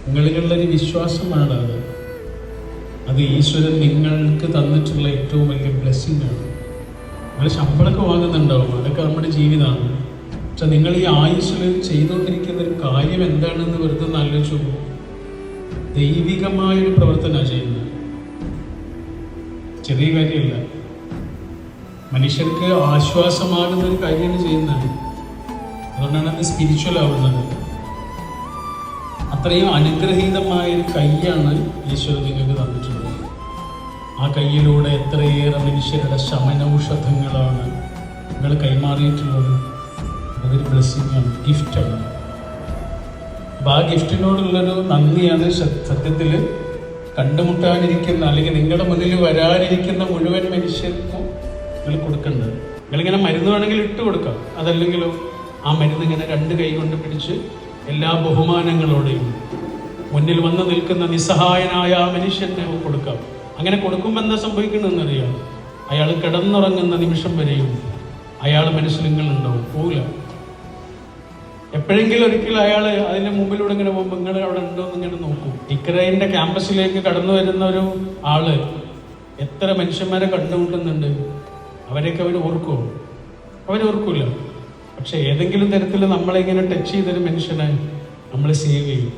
നിങ്ങളിലുള്ളൊരു വിശ്വാസമാണ് അത് ഈശ്വരൻ നിങ്ങൾക്ക് തന്നിട്ടുള്ള ഏറ്റവും വലിയ ബ്ലെസ്സിങ് ആണ്. നിങ്ങൾ ശമ്പളമൊക്കെ വാങ്ങുന്നുണ്ടാവും, അതൊക്കെ നമ്മുടെ ജീവിതമാണ്. പക്ഷെ നിങ്ങൾ ഈ ആയുസ്സിൽ ചെയ്തുകൊണ്ടിരിക്കുന്ന ഒരു കാര്യം എന്താണെന്ന് വെറുതെ ആലോചിച്ചു പോകും. ദൈവികമായൊരു പ്രവർത്തനമാണ് ചെയ്യുന്നത്, ചെറിയ കാര്യമല്ല. മനുഷ്യർക്ക് ആശ്വാസമാകുന്ന ഒരു കാര്യമാണ് ചെയ്യുന്നത്. അതുകൊണ്ടാണ് അത് സ്പിരിച്വൽ ആവുന്നത്. അത്രയും അനുഗ്രഹീതമായൊരു കൈയാണ് ഈശ്വരൻ നിങ്ങൾക്ക് തന്നിട്ടുള്ളത്. ആ കയ്യിലൂടെ എത്രയേറെ മനുഷ്യരുടെ ശമനൌഷധങ്ങളാണ് നിങ്ങൾ കൈമാറിയിട്ടുള്ളത്. അതൊരു ബ്ലെസ്സിങ്ങാണ്, ഗിഫ്റ്റാണ്. അപ്പം ആ ഗിഫ്റ്റിനോടുള്ളൊരു നന്ദിയാണ് സത്യത്തിൽ കണ്ടുമുട്ടാനിരിക്കുന്ന അല്ലെങ്കിൽ നിങ്ങളുടെ മുന്നിൽ വരാനിരിക്കുന്ന മുഴുവൻ മനുഷ്യർക്കും നിങ്ങൾ കൊടുക്കേണ്ടത്. നിങ്ങളിങ്ങനെ മരുന്ന് വേണമെങ്കിൽ ഇട്ട് കൊടുക്കാം, അതല്ലെങ്കിലോ ആ മരുന്ന് ഇങ്ങനെ 2 കൈ കൊണ്ട് പിടിച്ച് എല്ലാ ബഹുമാനങ്ങളോടെയും മുന്നിൽ വന്ന് നിൽക്കുന്ന നിസ്സഹായനായ ആ മനുഷ്യനെ കൊടുക്കാം. അങ്ങനെ കൊടുക്കുമ്പോൾ എന്താ സംഭവിക്കണമെന്നറിയാം? അയാൾ കിടന്നുറങ്ങുന്ന നിമിഷം വരെയും അയാൾ മനസ്സിൽ നിങ്ങളുണ്ടാവും, പോവില്ല. എപ്പോഴെങ്കിലും ഒരിക്കലും അയാൾ അതിൻ്റെ മുമ്പിലൂടെ ഇങ്ങനെ പോകുമ്പോൾ നിങ്ങൾ അവിടെ ഉണ്ടോ എന്ന് ഇങ്ങനെ നോക്കൂ. ഇക്രൈൻ്റെ ക്യാമ്പസിലേക്ക് കടന്നു വരുന്ന ഒരു ആള് എത്ര മനുഷ്യന്മാരെ കണ്ടുമുട്ടുന്നുണ്ട്. അവരെയൊക്കെ അവർ ഓർക്കുമോ? അവരോർക്കൂല. പക്ഷെ ഏതെങ്കിലും തരത്തിൽ നമ്മളിങ്ങനെ ടച്ച് ചെയ്തൊരു മനുഷ്യനെ നമ്മൾ സേവ് ചെയ്യും.